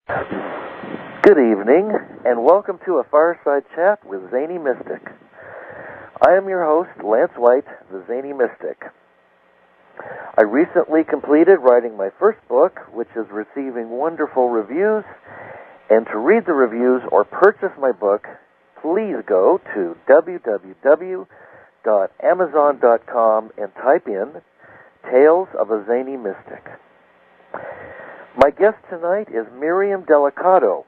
Good evening, and welcome to a Fireside Chat with Zany Mystic. I am your host, Lance White, the Zany Mystic. I recently completed writing my first book, which is receiving wonderful reviews, and to read the reviews or purchase my book, please go to www.amazon.com and type in Tales of a Zany Mystic. My guest tonight is Miriam Delicado.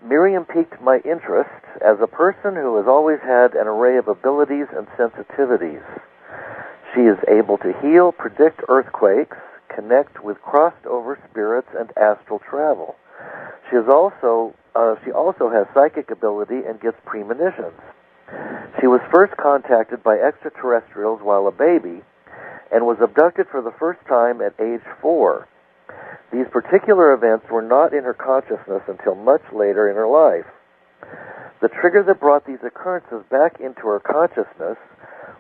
Miriam piqued my interest as a person who has always had an array of abilities and sensitivities. She is able to heal, predict earthquakes, connect with crossed-over spirits, and astral travel. She also has psychic ability and gets premonitions. She was first contacted by extraterrestrials while a baby and was abducted for the first time at age 4. These particular events were not in her consciousness until much later in her life. The trigger that brought these occurrences back into her consciousness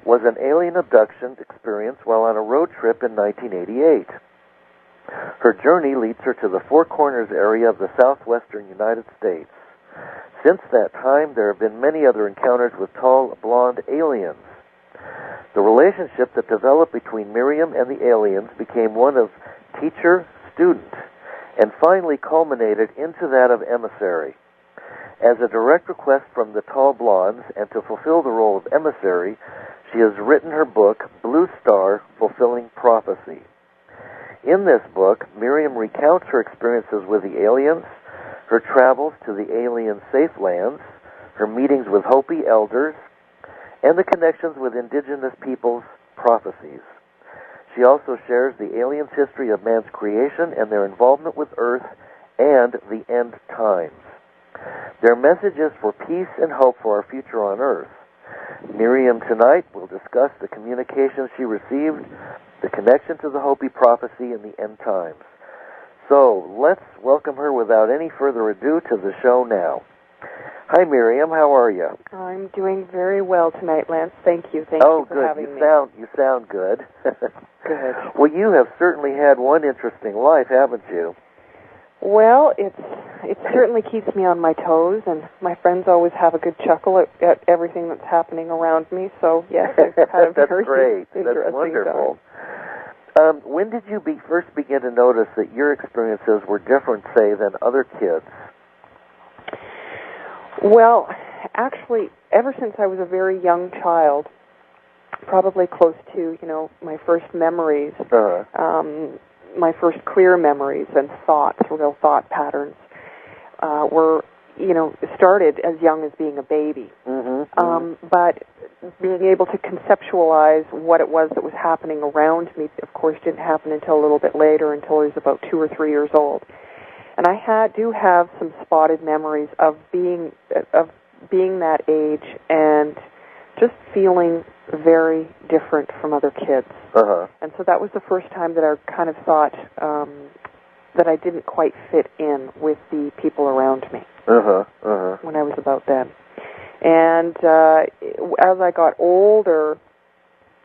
was an alien abduction experience while on a road trip in 1988. Her journey leads her to the Four Corners area of the southwestern United States. Since that time, there have been many other encounters with tall, blonde aliens. The relationship that developed between Miriam and the aliens became one of teacher-student, and finally culminated into that of emissary. As a direct request from the tall blondes, and to fulfill the role of emissary, she has written her book, Blue Star, Fulfilling Prophecy. In this book, Miriam recounts her experiences with the aliens, her travels to the alien safe lands, her meetings with Hopi elders, and the connections with indigenous peoples' prophecies. She also shares the aliens' history of man's creation and their involvement with Earth and the end times. Their messages for peace and hope for our future on Earth. Miriam tonight will discuss the communications she received, the connection to the Hopi prophecy and the end times. So, let's welcome her without any further ado to the show now. Hi, Miriam. How are you? I'm doing very well tonight, Lance. Thank you. Thank you for having me. You sound good. Good. Well, you have certainly had one interesting life, haven't you? Well, it certainly keeps me on my toes, and my friends always have a good chuckle at everything that's happening around me. So, yes, I've had a That's very great. interesting That's wonderful. When did you first begin to notice that your experiences were different, say, than other kids? Well, actually, ever since I was a very young child, probably close to, my first memories, my first clear memories and thoughts, real thought patterns, were, started as young as being a baby. But being able to conceptualize what it was that was happening around me, of course, didn't happen until a little bit later, until I was about 2 or 3 years old. And I do have some spotted memories of being that age and just feeling very different from other kids. And so that was the first time that I kind of thought that I didn't quite fit in with the people around me when I was about then. And as I got older,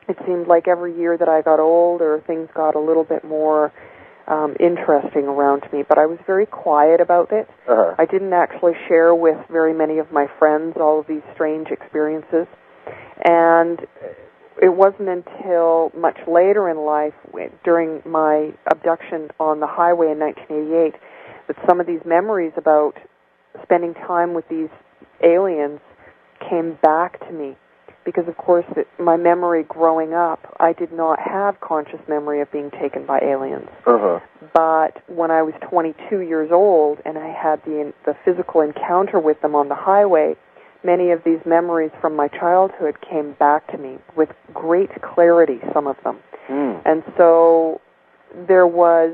it seemed like every year that I got older, things got a little bit more interesting around me, but I was very quiet about it. I didn't actually share with very many of my friends all of these strange experiences, and it wasn't until much later in life, during my abduction on the highway in 1988, that some of these memories about spending time with these aliens came back to me. Because, of course, my memory growing up, I did not have conscious memory of being taken by aliens. But when I was 22 years old and I had the physical encounter with them on the highway, many of these memories from my childhood came back to me with great clarity, some of them. And so there's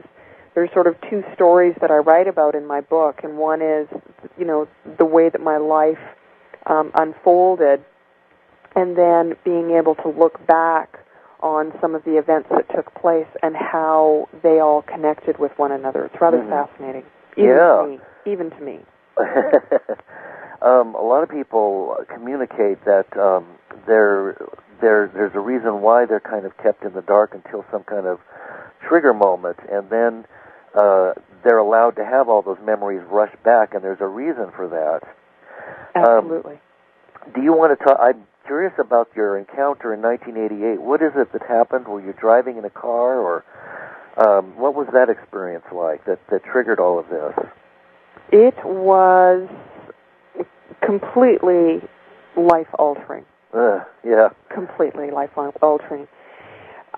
sort of two stories that I write about in my book, and one is, the way that my life unfolded, and then being able to look back on some of the events that took place and how they all connected with one another. It's rather fascinating, even to me. A lot of people communicate that there's a reason why they're kind of kept in the dark until some kind of trigger moment, and then they're allowed to have all those memories rush back, and there's a reason for that. Absolutely. Do you want to talk? I'm curious about your encounter in 1988. What is it that happened? Were you driving in a car, or what was that experience like that triggered all of this? It was completely life-altering. Yeah. Completely life-altering.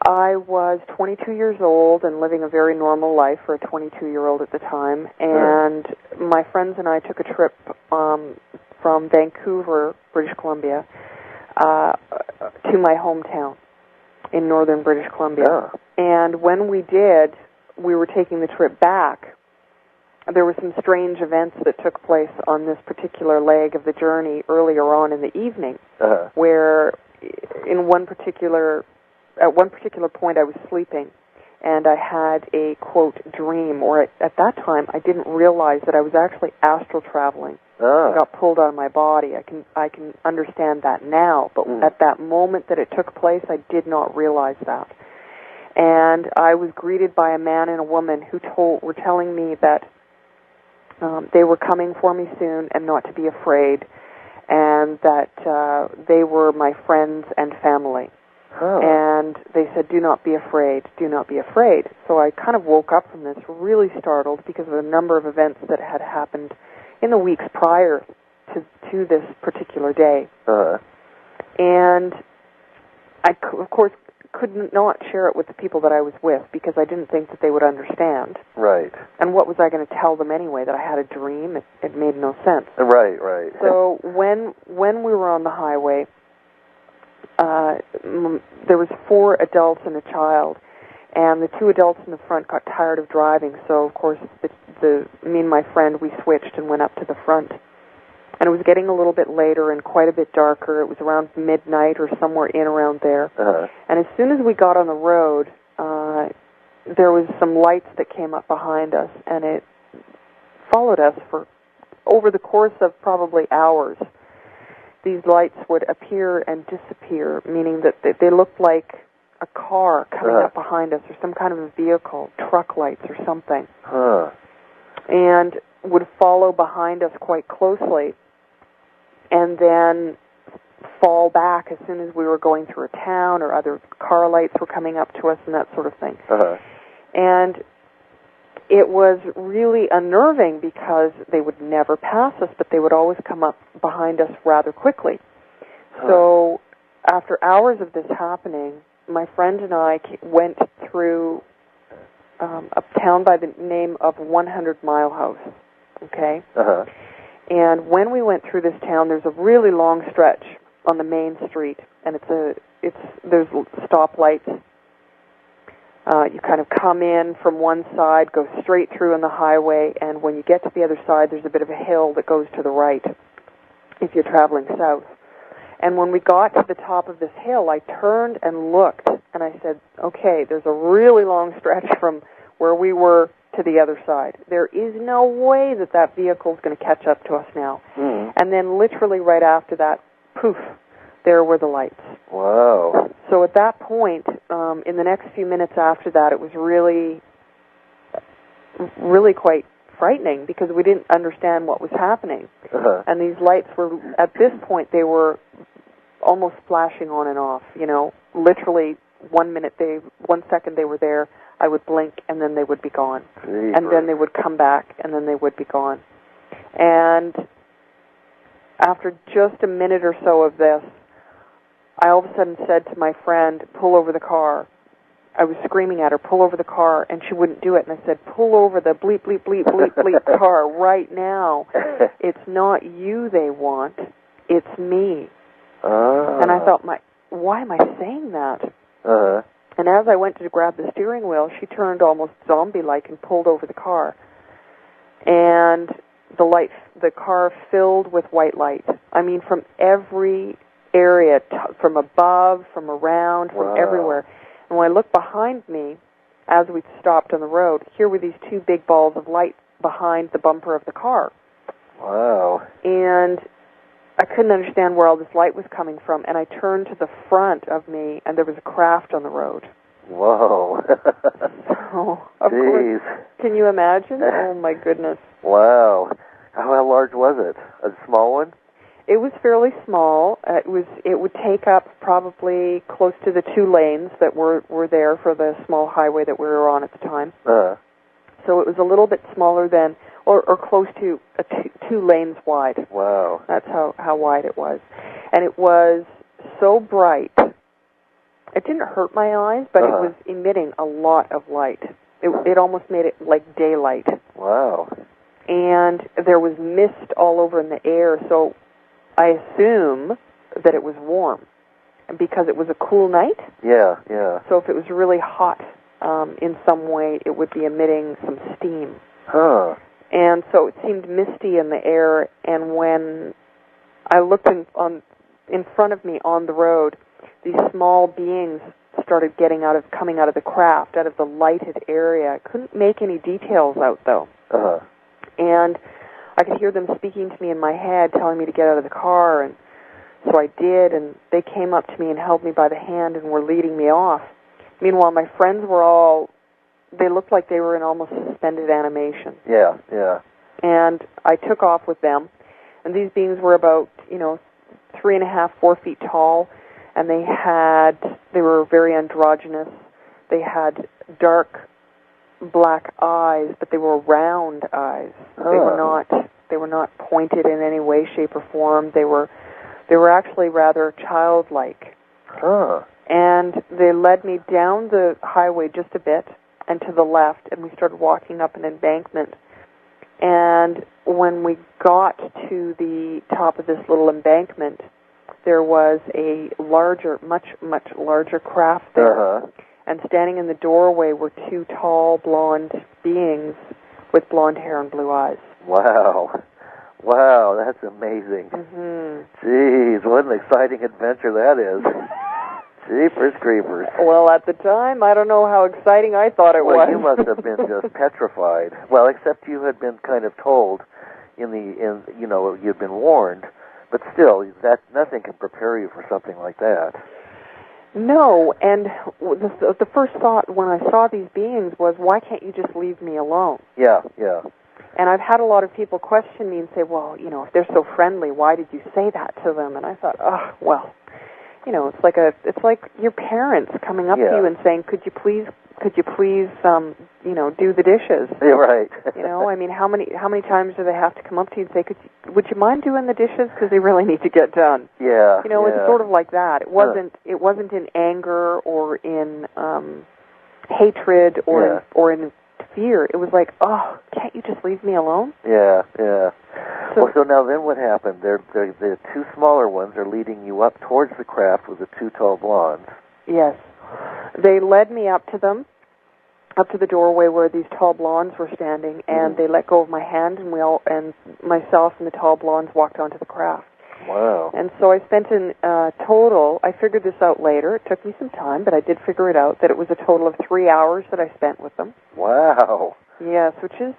I was 22 years old and living a very normal life for a 22-year-old at the time, and my friends and I took a trip from Vancouver, British Columbia, to my hometown in northern British Columbia. Yeah. And when we did, we were taking the trip back. There were some strange events that took place on this particular leg of the journey earlier on in the evening, where at one particular point I was sleeping, and I had a, quote, dream, or at that time I didn't realize that I was actually astral traveling. I got pulled out of my body. I can understand that now, but at that moment that it took place, I did not realize that. And I was greeted by a man and a woman who were telling me that they were coming for me soon and not to be afraid, and that they were my friends and family. And they said, do not be afraid, do not be afraid. So I kind of woke up from this really startled because of a number of events that had happened in the weeks prior to this particular day. And I, of course, could not share it with the people that I was with because I didn't think that they would understand. Right. And what was I going to tell them anyway? That I had a dream? It made no sense. Right. So when we were on the highway, there was 4 adults and a child, and the 2 adults in the front got tired of driving, so of course me and my friend, we switched and went up to the front. And it was getting a little bit later and quite a bit darker. It was around midnight or somewhere in around there. And as soon as we got on the road, there was some lights that came up behind us, and it followed us for over the course of probably hours. These lights would appear and disappear, meaning that they looked like a car coming up behind us or some kind of a vehicle, truck lights or something. And would follow behind us quite closely and then fall back as soon as we were going through a town or other car lights were coming up to us and that sort of thing. And it was really unnerving because they would never pass us, but they would always come up behind us rather quickly. So after hours of this happening, my friend and I went through a town by the name of 100 Mile House, okay? And when we went through this town, there's a really long stretch on the main street, and there's stoplights. You kind of come in from one side, go straight through on the highway, and when you get to the other side, there's a bit of a hill that goes to the right if you're traveling south. And when we got to the top of this hill, I turned and looked, and I said, okay, there's a really long stretch from where we were to the other side. There is no way that vehicle is going to catch up to us now. And then literally right after that, poof, there were the lights. Wow. So at that point, in the next few minutes after that, it was really, really quite frightening because we didn't understand what was happening. And these lights were, at this point, they were almost flashing on and off, you know, literally 1 second they were there, I would blink, and then they would be gone. And then they would come back, and then they would be gone. And after just a minute or so of this, I all of a sudden said to my friend, pull over the car. I was screaming at her, pull over the car, and she wouldn't do it. And I said, pull over the bleep, bleep, bleep, bleep, bleep car right now. It's not you they want, it's me. And I thought, why am I saying that? And as I went to grab the steering wheel, she turned almost zombie-like and pulled over the car. And the car filled with white light. I mean, from every area, from above, from around, from everywhere. And when I looked behind me, as we stopped on the road, here were these 2 big balls of light behind the bumper of the car. Wow. And I couldn't understand where all this light was coming from, and I turned to the front of me, and there was a craft on the road. Whoa. So, of course, can you imagine? Oh, my goodness. Wow. How large was it? A small one? It was fairly small. It would take up probably close to the 2 lanes that were there for the small highway that we were on at the time. So it was a little bit smaller than, or close to 2 lanes wide. Wow. That's how wide it was. And it was so bright. It didn't hurt my eyes, but it was emitting a lot of light. It almost made it like daylight. Wow. And there was mist all over in the air, so I assume that it was warm. And because it was a cool night? Yeah, yeah. So if it was really hot in some way, it would be emitting some steam. Huh. And so it seemed misty in the air, and when I looked in front of me on the road, these small beings started coming out of the craft, out of the lighted area. I couldn't make any details out, though. And I could hear them speaking to me in my head, telling me to get out of the car, and so I did, and they came up to me and held me by the hand and were leading me off. Meanwhile, my friends they looked like they were in almost suspended animation. Yeah, yeah. And I took off with them, and these beings were about, 3.5, 4 feet tall, and they were very androgynous. They had dark black eyes, but they were round eyes. They were not pointed in any way, shape, or form. They were actually rather childlike. And they led me down the highway just a bit and to the left, and we started walking up an embankment. And when we got to the top of this little embankment, there was a much larger craft there. And standing in the doorway were 2 tall, blonde beings with blonde hair and blue eyes. Wow. Wow, that's amazing. Jeez, what an exciting adventure that is. Jeepers creepers. Well, at the time, I don't know how exciting I thought it was. Well, you must have been just petrified. Well, except you had been kind of told you'd been warned, but still, that nothing can prepare you for something like that. No, and the first thought when I saw these beings was, why can't you just leave me alone? Yeah, yeah. And I've had a lot of people question me and say, well, if they're so friendly, why did you say that to them? And I thought, it's like your parents coming up to you and saying, could you please do the dishes? Yeah, right. How many times do they have to come up to you and say, would you mind doing the dishes, because they really need to get done? Yeah. It's sort of like that. It wasn't in anger or in hatred or in fear. It was like, oh, can't you just leave me alone? Yeah, yeah. So now then what happened? The 2 smaller ones are leading you up towards the craft with the 2 tall blondes. Yes. They led me up to the doorway where these tall blondes were standing, and they let go of my hand, and myself and the tall blondes walked onto the craft. Wow. And so I spent total, I figured this out later, it took me some time, but I did figure it out, that it was a total of 3 hours that I spent with them. Wow. Yes, which is,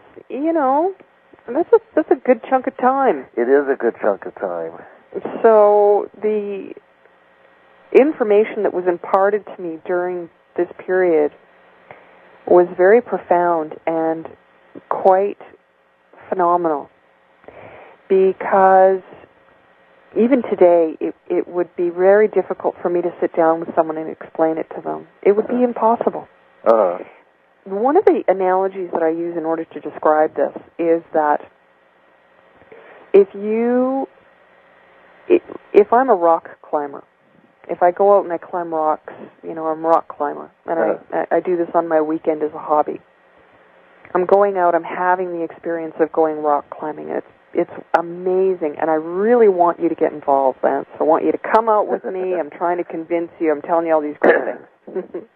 that's a good chunk of time. It is a good chunk of time. So the information that was imparted to me during this period was very profound and quite phenomenal, because even today it would be very difficult for me to sit down with someone and explain it to them. It would be impossible. One of the analogies that I use in order to describe this is that if I'm a rock climber, if I go out and I climb rocks, I'm a rock climber, and I do this on my weekend as a hobby. I'm going out, I'm having the experience of going rock climbing. It's amazing, and I really want you to get involved, Lance. I want you to come out with me. I'm trying to convince you. I'm telling you all these great things.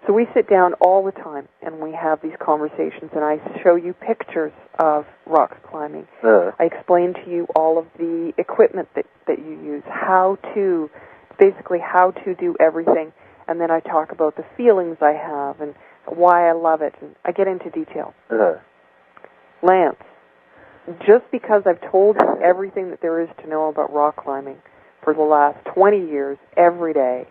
So we sit down all the time, and we have these conversations, and I show you pictures of rock climbing. I explain to you all of the equipment that you use, how to do everything, and then I talk about the feelings I have and why I love it, and I get into detail. Lance, just because I've told you everything that there is to know about rock climbing for the last 20 years, every day,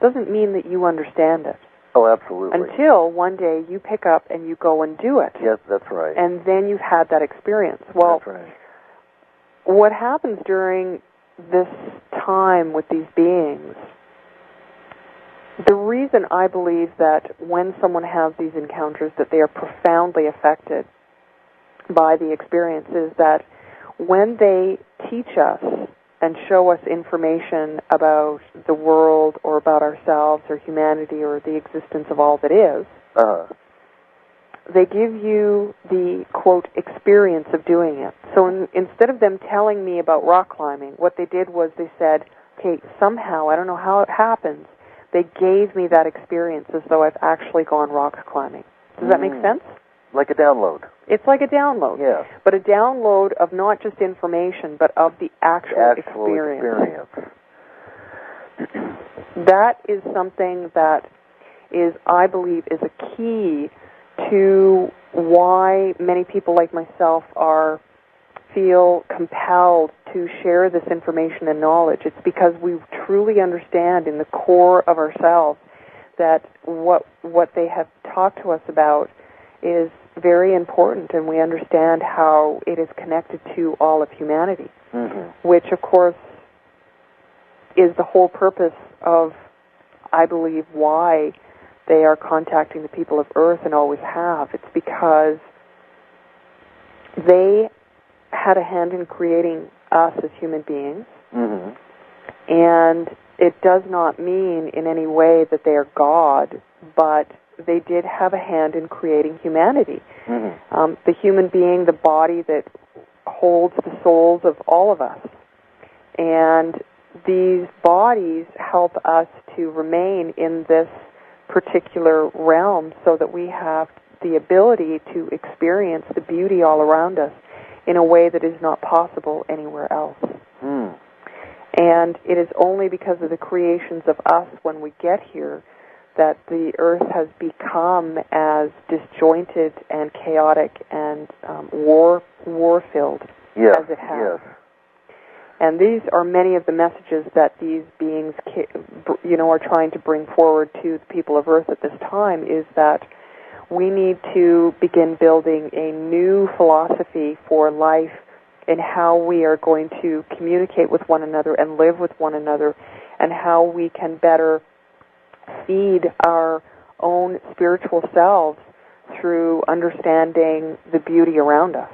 doesn't mean that you understand it. Oh, absolutely. Until one day you pick up and you go and do it. Yes, that's right. And then you've had that experience. Well, that's right. What happens during this time with these beings, the reason I believe that when someone has these encounters that they are profoundly affected by the experience is that when they teach us and show us information about the world or about ourselves or humanity or the existence of all that is, they give you the, quote, experience of doing it. So instead of them telling me about rock climbing, what they did was they said, okay, somehow, I don't know how it happens, they gave me that experience as though I've actually gone rock climbing. Does that make sense? Like a download. It's like a download. Yes. But a download of not just information, but of the actual experience. That is something that is, I believe, is a key to why many people like myself feel compelled to share this information and knowledge. It's because we truly understand in the core of ourselves that what they have talked to us about is very important, and we understand how it is connected to all of humanity, which, of course, is the whole purpose of, I believe, why they are contacting the people of Earth and always have. It's because they had a hand in creating us as human beings, and it does not mean in any way that they are God, but they did have a hand in creating humanity. The human being, the body that holds the souls of all of us. And these bodies help us to remain in this particular realm so that we have the ability to experience the beauty all around us in a way that is not possible anywhere else. And it is only because of the creations of us when we get here that the Earth has become as disjointed and chaotic and war-filled as it has. And these are many of the messages that these beings, are trying to bring forward to the people of Earth at this time, is that we need to begin building a new philosophy for life and how we are going to communicate with one another and live with one another, and how we can better feed our own spiritual selves through understanding the beauty around us.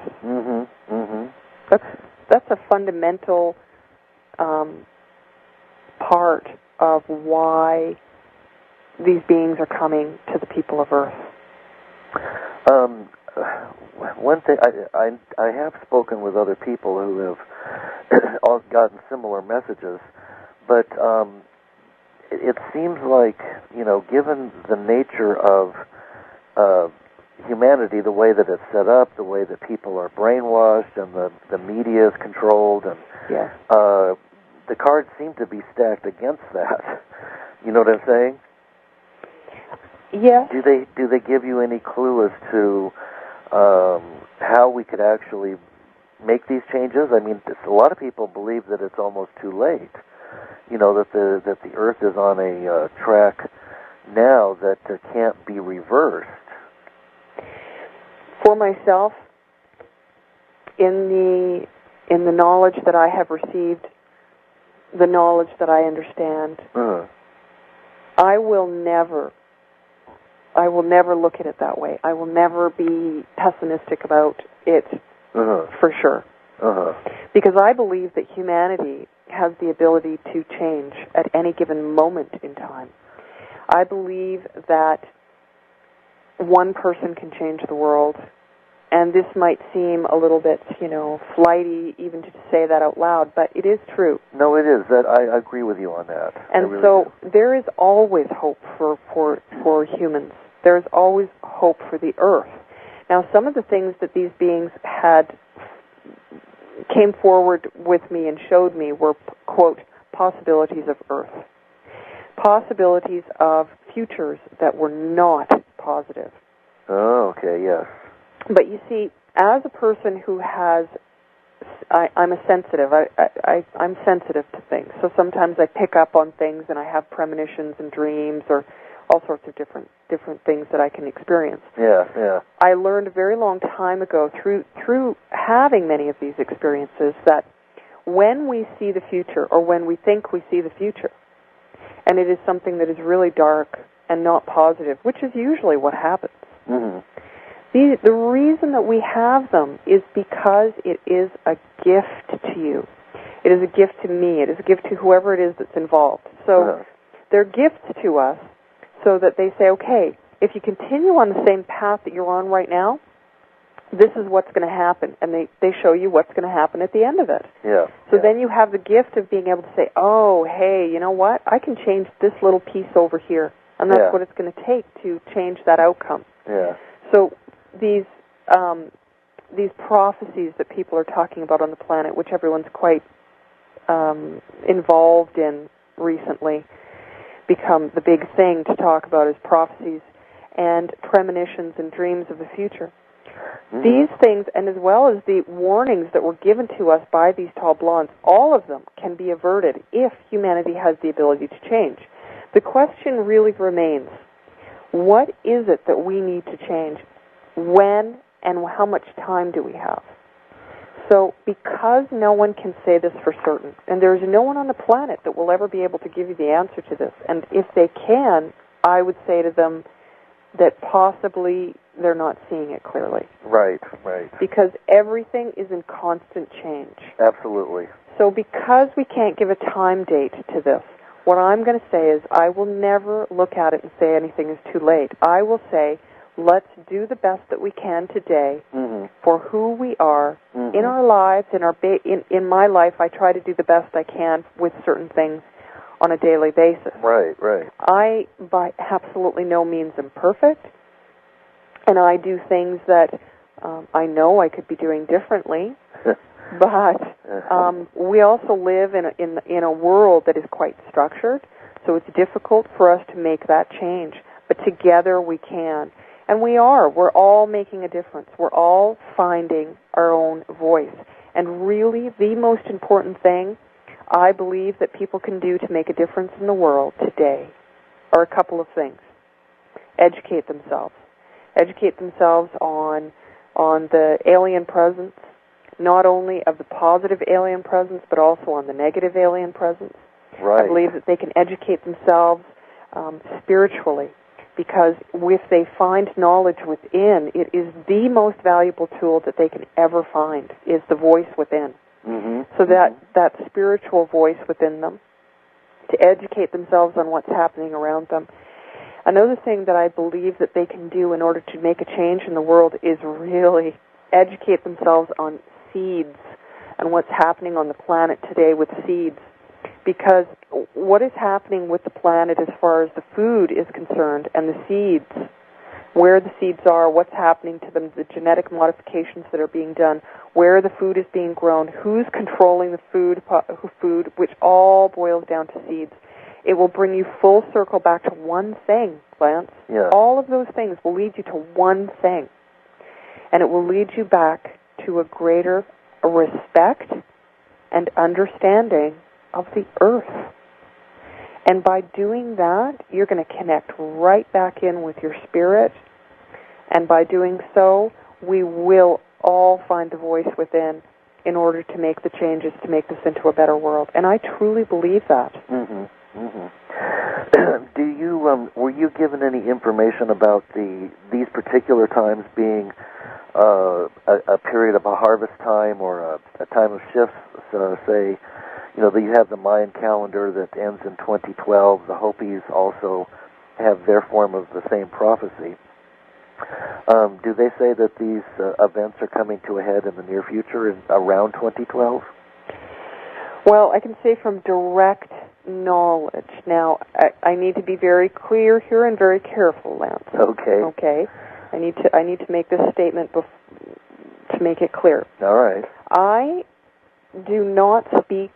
That's a fundamental part of why these beings are coming to the people of Earth. One thing, I have spoken with other people who have all gotten similar messages, but it seems like, given the nature of humanity, the way that it's set up, the way that people are brainwashed and the media is controlled, and the cards seem to be stacked against that. You know what I'm saying? Yes. Do they give you any clue as to how we could actually make these changes? I mean, a lot of people believe that it's almost too late. That the Earth is on a track now that can't be reversed. For myself, in the knowledge that I have received, the knowledge that I understand, I will never look at it that way. I will never be pessimistic about it, for sure. Because I believe that humanity has the ability to change at any given moment in time. I believe that one person can change the world, and this might seem a little bit, flighty even to say that out loud, but it is true. No, it is. That I agree with you on that. And so there is always hope for humans. There is always hope for the Earth. Now, some of the things that these beings came forward with me and showed me were, quote, possibilities of Earth. Possibilities of futures that were not positive. Oh, okay, yes. But you see, as a person who has, I'm a sensitive. I'm sensitive to things. So sometimes I pick up on things and I have premonitions and dreams or all sorts of different things that I can experience. Yeah, yeah. I learned a very long time ago through having many of these experiences that when we see the future, or when we think we see the future, and it is something that is really dark and not positive, which is usually what happens, the reason that we have them is because it is a gift to you. It is a gift to me. It is a gift to whoever it is that's involved. So they're gifts to us so that they say, okay, if you continue on the same path that you're on right now, this is what's going to happen. And they show you what's going to happen at the end of it. Yeah. So then you have the gift of being able to say, oh, hey, you know what? I can change this little piece over here. And that's what it's going to take to change that outcome. Yeah. So these prophecies that people are talking about on the planet, which everyone's quite involved in recently, become the big thing to talk about as prophecies and premonitions and dreams of the future. These things, and as well as the warnings that were given to us by these tall blondes, all of them can be averted if humanity has the ability to change. The question really remains, what is it that we need to change? When and how much time do we have? So because no one can say this for certain, and there is no one on the planet that will ever be able to give you the answer to this, and if they can, I would say to them that possibly they're not seeing it clearly. Right, right. Because everything is in constant change. Absolutely. So because we can't give a time date to this, what I'm going to say is I will never look at it and say anything is too late. I will say, let's do the best that we can today for who we are in our lives. In my life, I try to do the best I can with certain things on a daily basis. Right, right. I, by absolutely no means, am perfect, and I do things that I know I could be doing differently. But we also live in a world that is quite structured, so it's difficult for us to make that change. But together we can. And we're all making a difference. We're all finding our own voice. And really, the most important thing I believe that people can do to make a difference in the world today are a couple of things. Educate themselves. Educate themselves on the alien presence, not only of the positive alien presence, but also on the negative alien presence. Right. I believe that they can educate themselves spiritually, because if they find knowledge within, it is the most valuable tool that they can ever find, is the voice within. So that spiritual voice within them, to educate themselves on what's happening around them. Another thing that I believe that they can do in order to make a change in the world is really educate themselves on seeds and what's happening on the planet today with seeds. Because what is happening with the planet as far as the food is concerned and the seeds, where the seeds are, what's happening to them, the genetic modifications that are being done, where the food is being grown, who's controlling the food, which all boils down to seeds. It will bring you full circle back to one thing, Lance. Yeah. All of those things will lead you to one thing. And it will lead you back to a greater respect and understanding of the earth. And by doing that, you're going to connect right back in with your spirit. And by doing so, we will all find the voice within in order to make the changes to make this into a better world. And I truly believe that. Do you were you given any information about these particular times being a period of a harvest time or a time of shifts? Say, that you have the Mayan calendar that ends in 2012. The Hopis also have their form of the same prophecy. Do they say that these events are coming to a head in the near future, around 2012? Well, I can say from direct knowledge. Now, I need to be very clear here and very careful, Lance. Okay. Okay. I need to make this statement to make it clear. All right. I do not speak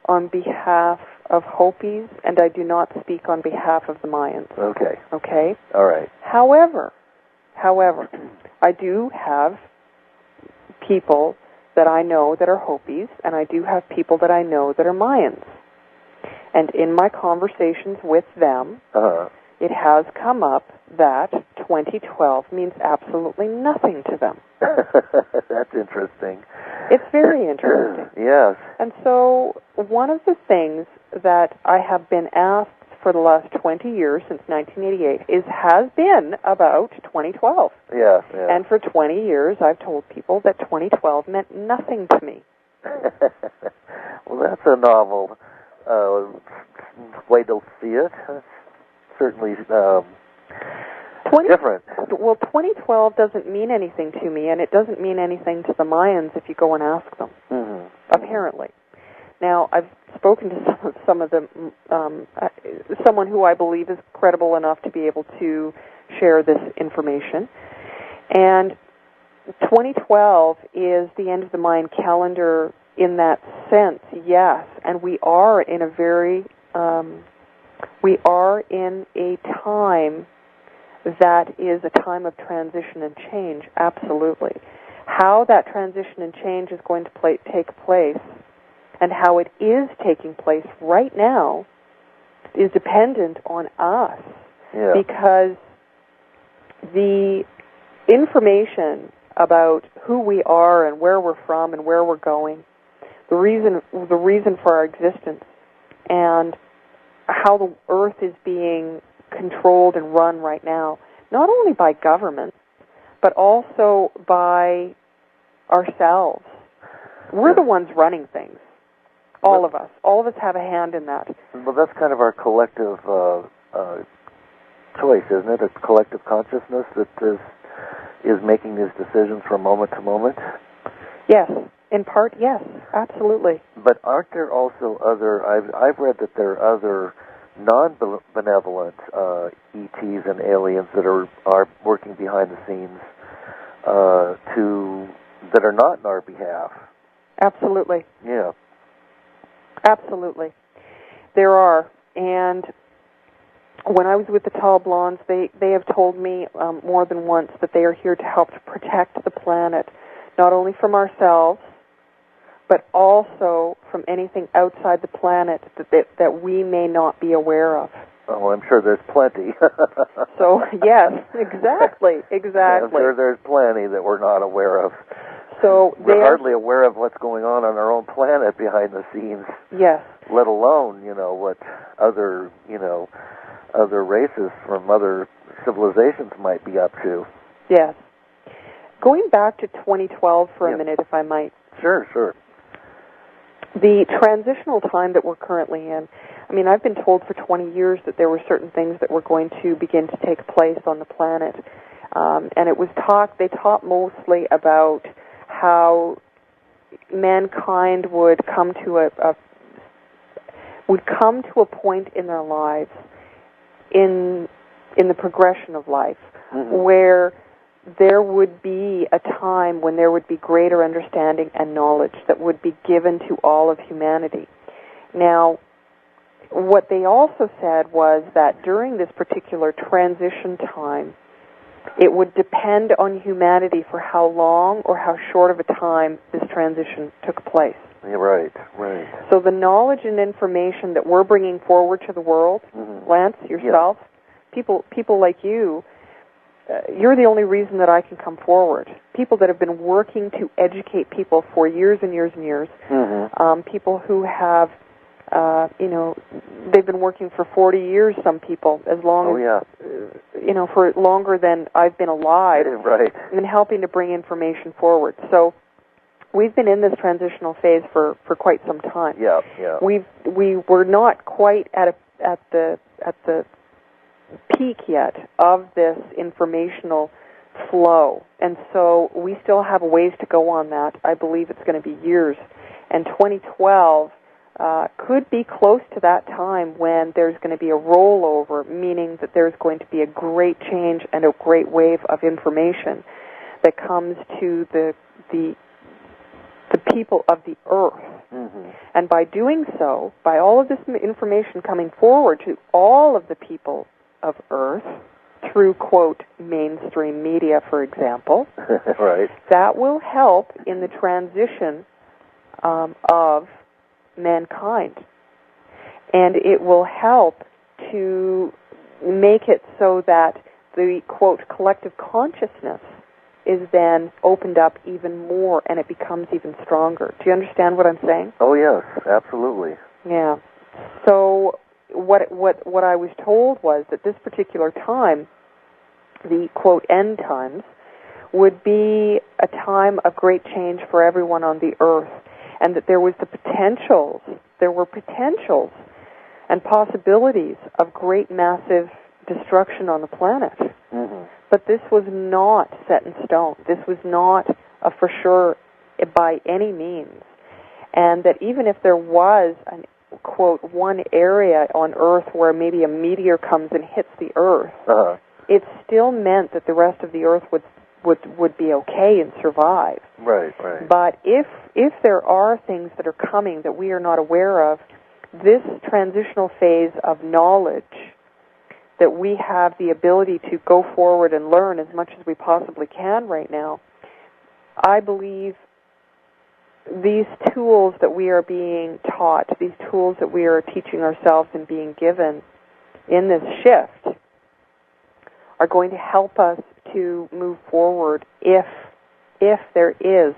on behalf of Hopis, and I do not speak on behalf of the Mayans. Okay. Okay? All right. However, I do have people that I know that are Hopis, and I do have people that I know that are Mayans. And in my conversations with them, it has come up that 2012 means absolutely nothing to them. That's interesting. It's very interesting. Yes. And so one of the things that I have been asked for the last 20 years, since 1988, has been about 2012. Yes. And for 20 years, I've told people that 2012 meant nothing to me. Well, that's a novel way to see it. It's certainly different. Well, 2012 doesn't mean anything to me, and it doesn't mean anything to the Mayans if you go and ask them, apparently. Now, I've spoken to some of them, someone who I believe is credible enough to be able to share this information. And 2012 is the end of the Mayan calendar in that sense, yes. And we are in a time that is a time of transition and change, absolutely. How that transition and change is going to take place, and how it is taking place right now, is dependent on us. Yeah. Because the information about who we are and where we're from and where we're going, the reason for our existence, and how the earth is being controlled and run right now, not only by government, but also by ourselves. We're the ones running things. All of us. All of us have a hand in that. Well, that's kind of our collective choice, isn't it? A collective consciousness that is making these decisions from moment to moment? Yes. In part, yes. Absolutely. But aren't there also other... I've read that there are other non-benevolent ETs and aliens that are working behind the scenes that are not in our behalf. Absolutely. Yeah. Absolutely. There are. And when I was with the Tall Blondes, they have told me more than once that they are here to help to protect the planet, not only from ourselves, but also from anything outside the planet that we may not be aware of. Oh, I'm sure there's plenty. So, yes, exactly. I'm sure there's plenty that we're not aware of. So we're hardly aware of what's going on our own planet behind the scenes. Yes. Let alone, what other races from other civilizations might be up to. Yes. Going back to 2012 for a minute, if I might. Sure. The transitional time that we're currently in, I mean, I've been told for 20 years that there were certain things that were going to begin to take place on the planet. And it was they taught mostly about how mankind would come to a point in their lives, in the progression of life, where there would be a time when there would be greater understanding and knowledge that would be given to all of humanity. Now, what they also said was that during this particular transition time, it would depend on humanity for how long or how short of a time this transition took place. Yeah, right. So the knowledge and information that we're bringing forward to the world, Lance, yourself, people like you, you're the only reason that I can come forward. People that have been working to educate people for years and years and years. People who have, they've been working for 40 years, some people, as long as, for longer than I've been alive. Right. And helping to bring information forward. So we've been in this transitional phase for quite some time. Yeah. We were not quite at the peak yet of this informational flow, and so we still have a ways to go on that. I believe it's going to be years, and 2012 could be close to that time when there's going to be a rollover, meaning that there's going to be a great change and a great wave of information that comes to the people of the earth. And by doing so, by all of this information coming forward to all of the people of Earth, through, quote, mainstream media, for example, right, that will help in the transition of mankind. And it will help to make it so that the, quote, collective consciousness is then opened up even more and it becomes even stronger. Do you understand what I'm saying? Oh, yes, absolutely. Yeah. So what I was told was that this particular time, the, quote, end times, would be a time of great change for everyone on the earth, and that there were potentials and possibilities of great massive destruction on the planet. Mm-hmm. But this was not set in stone. This was not a for sure by any means. And that even if there was, an, quote, one area on Earth where maybe a meteor comes and hits the Earth, it still meant that the rest of the Earth would be okay and survive. Right, right. But if there are things that are coming that we are not aware of, this transitional phase of knowledge that we have the ability to go forward and learn as much as we possibly can right now, I believe these tools that we are being taught, these tools that we are teaching ourselves and being given in this shift are going to help us to move forward if there is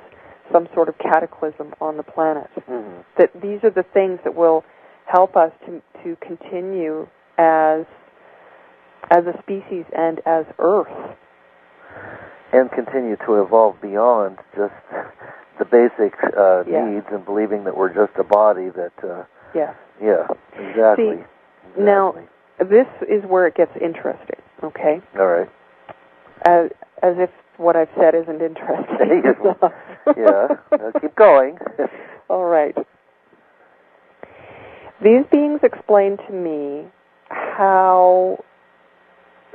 some sort of cataclysm on the planet. Mm-hmm. That these are the things that will help us to continue as a species and as Earth. And continue to evolve beyond just the basic needs and believing that we're just a body that... Yeah, exactly. See, now, this is where it gets interesting, okay? All right. As if what I've said isn't interesting. Keep going. All right. These beings explained to me how...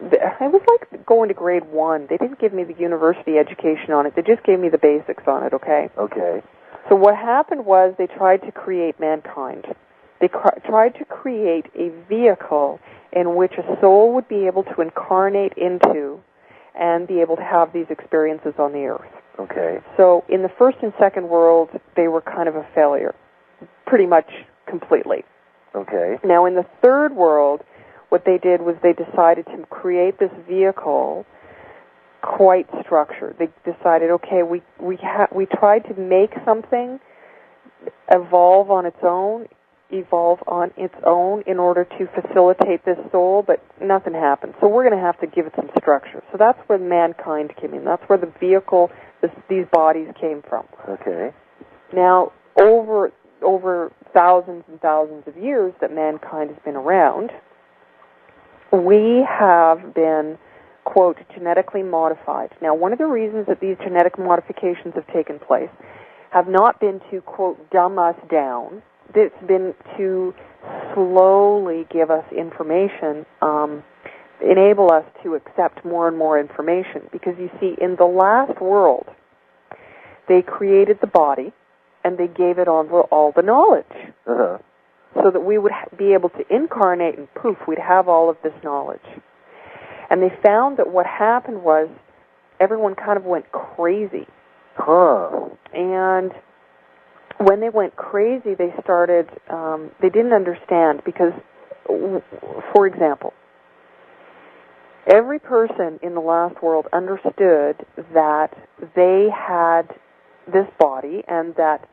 It was like going to grade 1. They didn't give me the university education on it. They just gave me the basics on it, okay? Okay. So what happened was they tried to create mankind. They tried to create a vehicle in which a soul would be able to incarnate into and be able to have these experiences on the earth. Okay. So in the first and second world, they were kind of a failure, pretty much completely. Okay. Now in the third world, what they did was they decided to create this vehicle quite structured. They decided, okay, we tried to make something evolve on its own in order to facilitate this soul, but nothing happened. So we're going to have to give it some structure. So that's where mankind came in. That's where the vehicle, these bodies came from. Okay. Now, over thousands and thousands of years that mankind has been around, we have been, quote, genetically modified. Now, one of the reasons that these genetic modifications have taken place have not been to, quote, dumb us down. It's been to slowly give us information, enable us to accept more and more information. Because, you see, in the last world, they created the body, and they gave it all the knowledge. Uh-huh. So that we would be able to incarnate and poof, we'd have all of this knowledge. And they found that what happened was everyone kind of went crazy. Huh. And when they went crazy, they started, they didn't understand because, for example, every person in the last world understood that they had this body and that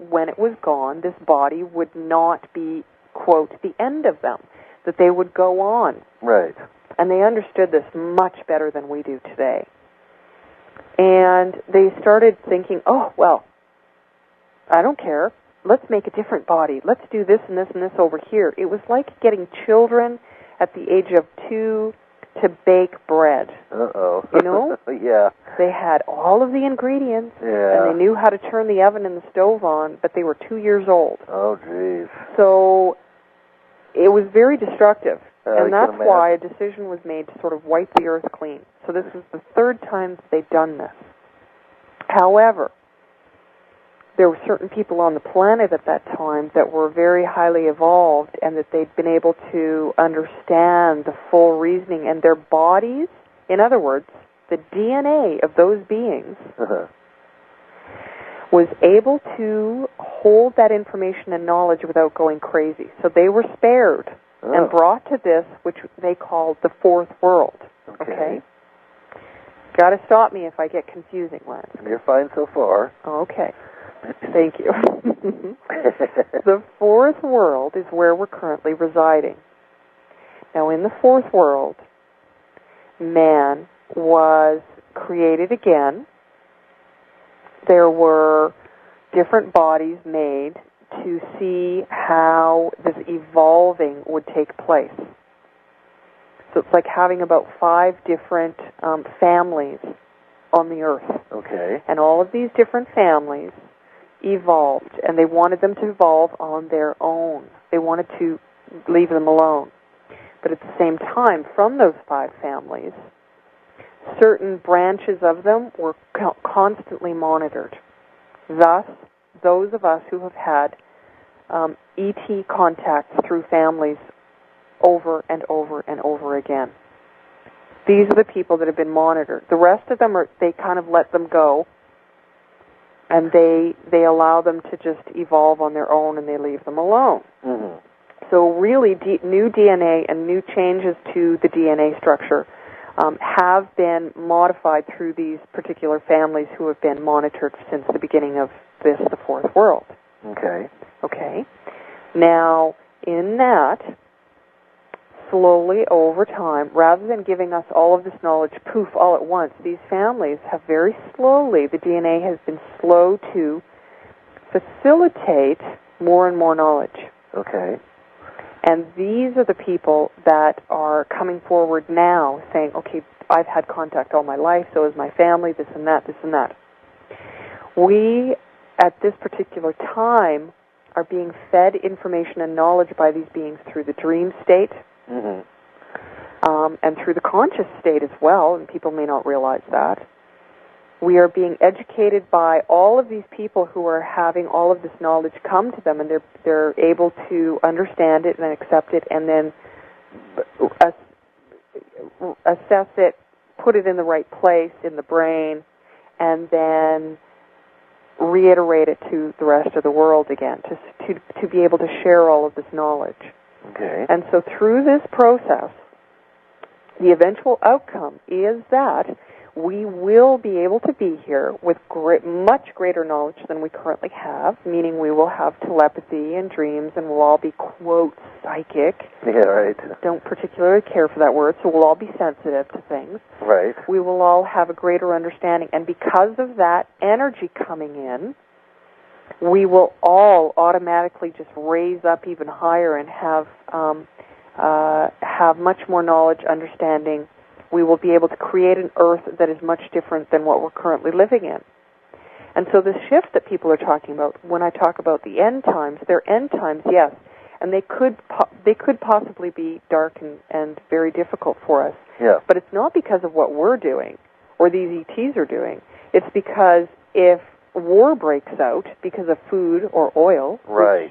when it was gone, this body would not be, quote, the end of them, that they would go on. Right. And they understood this much better than we do today. And they started thinking, oh, well, I don't care. Let's make a different body. Let's do this and this and this over here. It was like getting children at the age of 2 to bake bread. Uh-oh. You know? Yeah. They had all of the ingredients, and they knew how to turn the oven and the stove on, but they were 2 years old. Oh, jeez. So it was very destructive, and that's imagine. why a decision was made to sort of wipe the earth clean. So this is the third time they've done this. However, there were certain people on the planet at that time that were very highly evolved and that they'd been able to understand the full reasoning, and their bodies, in other words, the DNA of those beings, was able to hold that information and knowledge without going crazy. So they were spared. and brought to this, which they called the fourth world. Okay? Got to stop me if I get confusing, Lance. You're fine so far. Okay. Thank you. The fourth world is where we're currently residing. Now, in the fourth world, man was created again. There were different bodies made to see how this evolving would take place. So it's like having about 5 different families on the earth. Okay. And all of these different families evolved, and they wanted them to evolve on their own. They wanted to leave them alone. But at the same time, from those 5 families, certain branches of them were constantly monitored. Thus, those of us who have had ET contacts through families over and over and over again. These are the people that have been monitored. The rest of them, they kind of let them go, and they allow them to just evolve on their own, and they leave them alone. Mm-hmm. So really, new DNA and new changes to the DNA structure have been modified through these particular families who have been monitored since the beginning of the fourth world. Okay. Okay. Now, in that, slowly over time, rather than giving us all of this knowledge, poof, all at once, these families have very slowly, the DNA has been slow to facilitate more and more knowledge. Okay. And these are the people that are coming forward now saying, okay, I've had contact all my life, so has my family, this and that, this and that. We, at this particular time, are being fed information and knowledge by these beings through the dream state, and through the conscious state as well, and people may not realize that. We are being educated by all of these people who are having all of this knowledge come to them, and they're able to understand it and accept it, and then assess it, put it in the right place in the brain, and then reiterate it to the rest of the world again, to be able to share all of this knowledge. Okay. And so through this process, the eventual outcome is that we will be able to be here with much greater knowledge than we currently have, meaning we will have telepathy and dreams, and we'll all be, quote, psychic. Yeah, right. Don't particularly care for that word, so we'll all be sensitive to things. Right. We will all have a greater understanding, and because of that energy coming in, we will all automatically just raise up even higher and have much more knowledge, understanding. We will be able to create an earth that is much different than what we're currently living in. And so the shift that people are talking about, when I talk about the end times, they're end times, yes, and they could possibly be dark and very difficult for us. Yeah. But it's not because of what we're doing or these ETs are doing. It's because if war breaks out because of food or oil, right,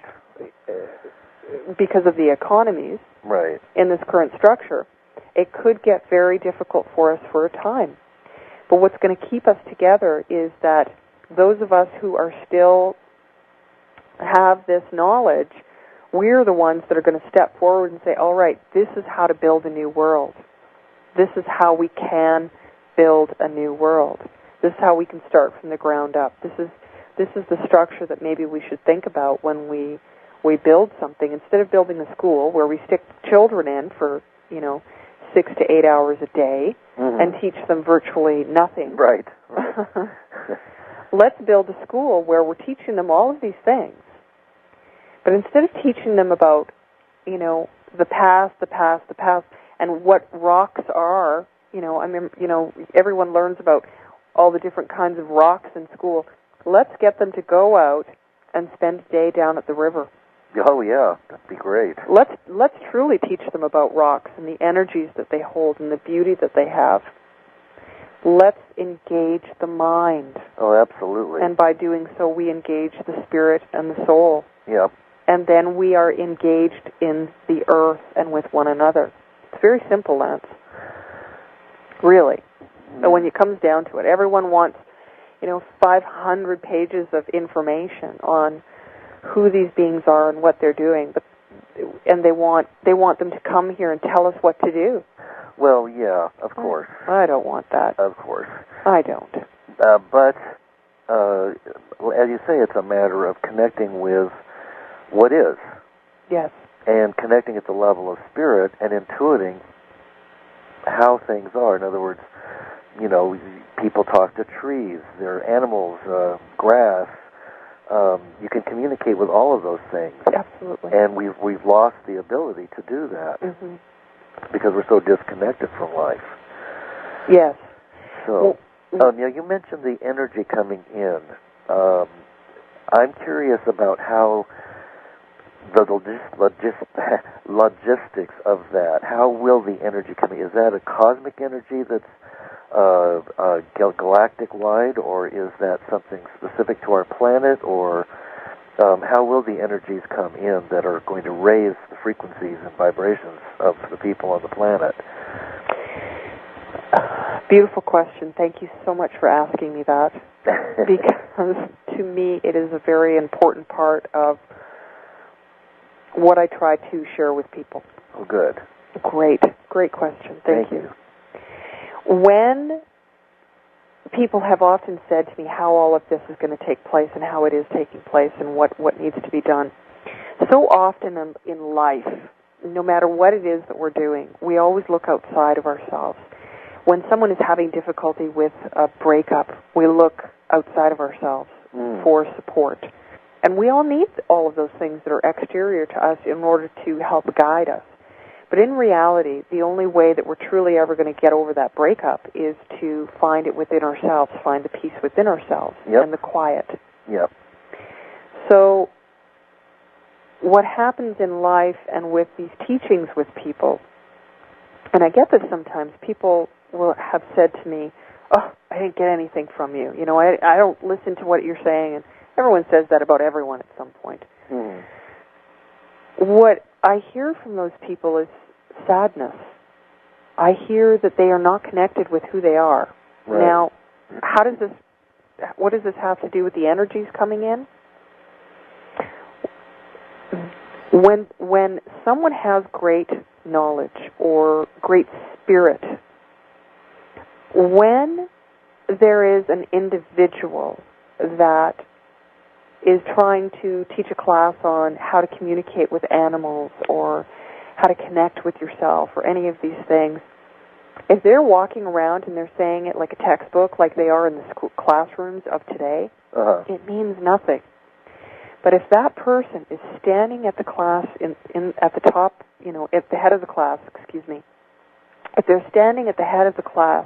because of the economies, right, in this current structure, it could get very difficult for us for a time. But what's going to keep us together is that those of us who are still have this knowledge, we're the ones that are going to step forward and say, all right, this is how to build a new world. This is how we can build a new world. This is how we can start from the ground up. This is the structure that maybe we should think about when we build something. Instead of building a school where we stick children in for, 6 to 8 hours a day and teach them virtually nothing. Right. Let's build a school where we're teaching them all of these things. But instead of teaching them about, the past, and what rocks are, everyone learns about all the different kinds of rocks in school. Let's get them to go out and spend a day down at the river. Oh, yeah. That'd be great. Let's truly teach them about rocks and the energies that they hold and the beauty that they have. Let's engage the mind. Oh, absolutely. And by doing so, we engage the spirit and the soul. Yep. And then we are engaged in the earth and with one another. It's very simple, Lance. Really. And when it comes down to it, everyone wants, 500 pages of information on who these beings are and what they're doing. But and they want them to come here and tell us what to do. Well, yeah, of course. I don't want that. Of course. I don't. But as you say, it's a matter of connecting with what is. Yes. And connecting at the level of spirit and intuiting how things are. In other words, people talk to trees, there are animals, grass. You can communicate with all of those things. Absolutely. And we've lost the ability to do that because we're so disconnected from life. Yes. So, you mentioned the energy coming in. I'm curious about how the logistics of that. How will the energy come in? Is that a cosmic energy that's galactic-wide, or is that something specific to our planet, or how will the energies come in that are going to raise the frequencies and vibrations of the people on the planet? Beautiful question. Thank you so much for asking me that, because to me it is a very important part of what I try to share with people. Oh, good. Great question. Thank you. When people have often said to me how all of this is going to take place and how it is taking place and what needs to be done, so often in life, no matter what it is that we're doing, we always look outside of ourselves. When someone is having difficulty with a breakup, we look outside of ourselves for support. And we all need all of those things that are exterior to us in order to help guide us. But in reality, the only way that we're truly ever going to get over that breakup is to find it within ourselves, find the peace within ourselves and the quiet. Yep. So what happens in life and with these teachings with people, and I get this sometimes, people will have said to me, "Oh, I didn't get anything from you. I don't listen to what you're saying." And everyone says that about everyone at some point. What I hear from those people is sadness. I hear that they are not connected with who they are. Right. Now, what does this have to do with the energies coming in? When someone has great knowledge or great spirit, when there is an individual that is trying to teach a class on how to communicate with animals or how to connect with yourself or any of these things, if they're walking around and they're saying it like a textbook, like they are in the school classrooms of today, it means nothing. But if that person is standing at the class at the top, at the head of the class, if they're standing at the head of the class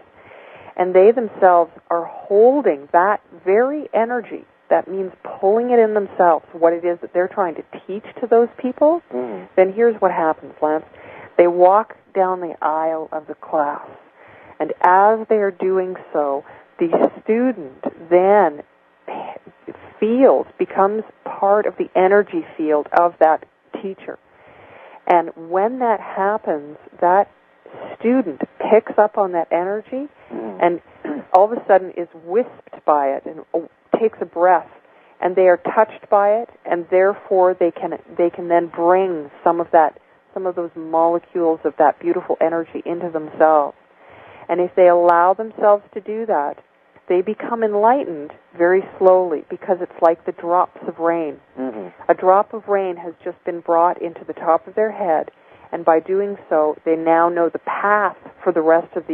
and they themselves are holding that very energy, that means pulling it in themselves, what it is that they're trying to teach to those people, then here's what happens, Lance. They walk down the aisle of the class, and as they are doing so, the student then becomes part of the energy field of that teacher. And when that happens, that student picks up on that energy and all of a sudden is whisked by it and takes a breath, and they are touched by it, and therefore they can then bring some of those molecules of that beautiful energy into themselves. And if they allow themselves to do that, they become enlightened very slowly, because it's like the drops of rain. A drop of rain has just been brought into the top of their head, and by doing so, they now know the path for the rest of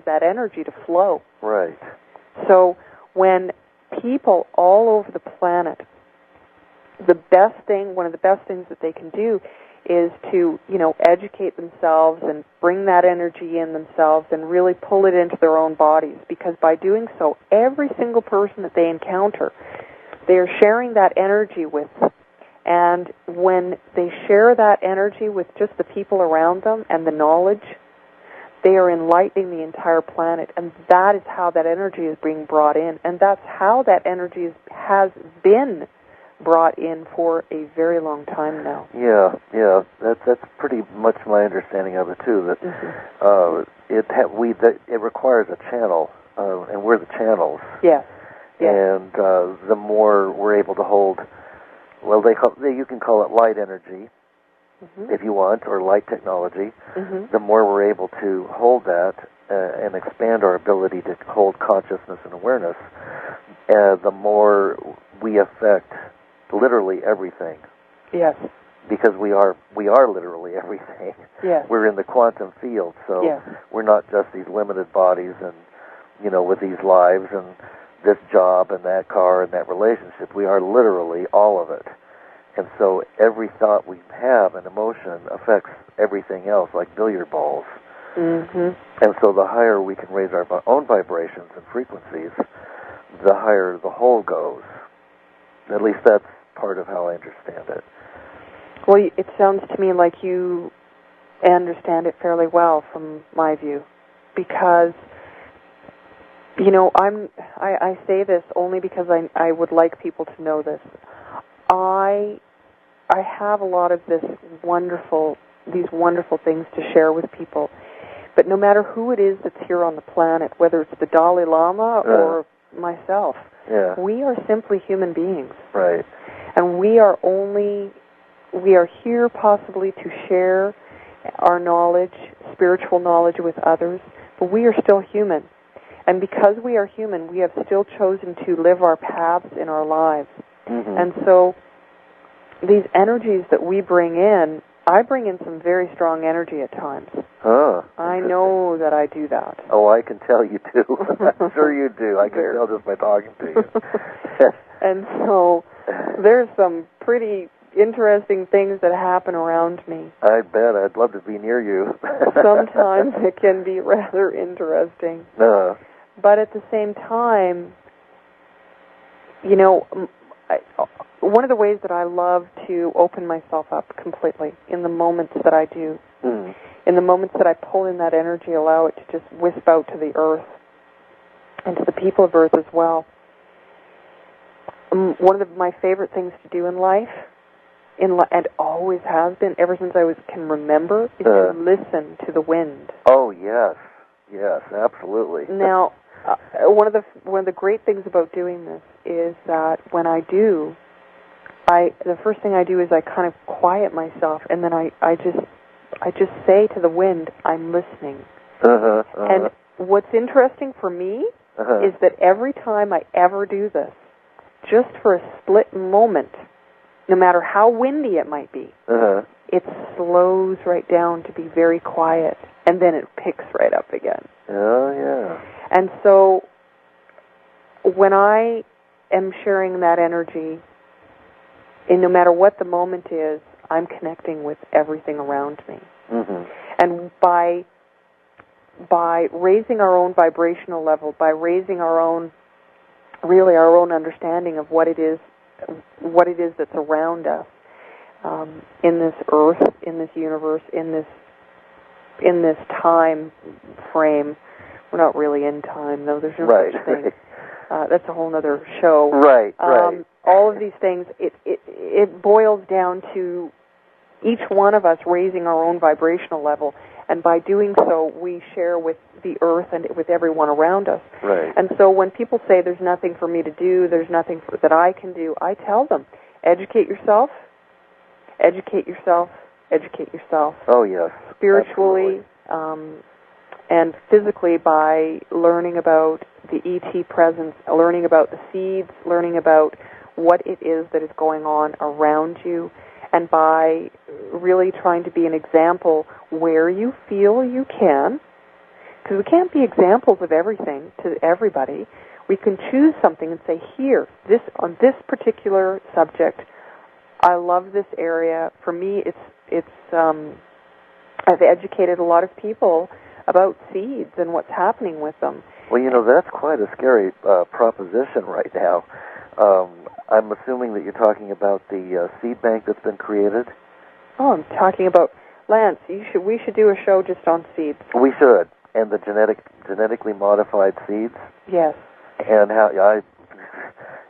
that energy to flow. Right. So when people all over the planet, one of the best things that they can do is to, educate themselves and bring that energy in themselves and really pull it into their own bodies, because by doing so, every single person that they encounter, they are sharing that energy with. And when they share that energy with just the people around them and the knowledge, they are enlightening the entire planet, and that is how that energy is being brought in, and that's how that energy has been brought in for a very long time now. Yeah, that's pretty much my understanding of it too. That it requires a channel, and we're the channels. Yes. And the more we're able to hold well, you can call it light energy, if you want, or light technology. The more we're able to hold that and expand our ability to hold consciousness and awareness, the more we affect literally everything. Yes. Because we are literally everything. Yes. We're in the quantum field, so we're not just these limited bodies and, with these lives and this job and that car and that relationship. We are literally all of it. And so every thought we have and emotion affects everything else, like billiard balls. And so the higher we can raise our own vibrations and frequencies, the higher the whole goes. At least that's part of how I understand it. Well, it sounds to me like you understand it fairly well from my view, because, I say this only because I would like people to know this. I have a lot of these wonderful things to share with people, but no matter who it is that's here on the planet, whether it's the Dalai Lama or myself, we are simply human beings. Right. And we are here possibly to share our knowledge, spiritual knowledge with others, but we are still human. And because we are human, we have still chosen to live our paths in our lives. And so these energies that we bring in, I bring in some very strong energy at times. I know that I do that. Oh, I can tell you do. I'm sure you do. I can tell just by talking to you. And so there's some pretty interesting things that happen around me. I bet. I'd love to be near you. Sometimes it can be rather interesting. But at the same time, one of the ways that I love to open myself up completely in the moments that I do, in the moments that I pull in that energy, allow it to just wisp out to the earth and to the people of earth as well. One of my favorite things to do in life, and always has been ever since I can remember, is to listen to the wind. Oh, yes. Yes, absolutely. Now, one of the great things about doing this is that when I do, the first thing I do is I kind of quiet myself, and then I just say to the wind, I'm listening. And what's interesting for me is that every time I ever do this, just for a split moment, no matter how windy it might be, it slows right down to be very quiet, and then it picks right up again. Oh, yeah. And so when I am sharing that energy, and no matter what the moment is, I'm connecting with everything around me. And by raising our own vibrational level, by raising our own understanding of what it is that's around us, in this earth, in this universe, in this time frame. We're not really in time, though. There's no such thing. That's a whole other show. Right. All of these things, it boils down to each one of us raising our own vibrational level, and by doing so, we share with the earth and with everyone around us. Right. And so when people say there's nothing for me to do, there's nothing that I can do, I tell them, educate yourself, educate yourself, educate yourself. Oh, yes. Spiritually, and physically, by learning about the ET presence, learning about the seeds, learning about what it is that is going on around you, and by really trying to be an example where you feel you can, because we can't be examples of everything to everybody. We can choose something and say, here, on this particular subject, I love this area. For me, I've educated a lot of people about seeds and what's happening with them. Well, that's quite a scary proposition right now. I'm assuming that you're talking about the seed bank that's been created? Oh, I'm talking about, Lance, we should do a show just on seeds. We should. And the genetically modified seeds? Yes. And how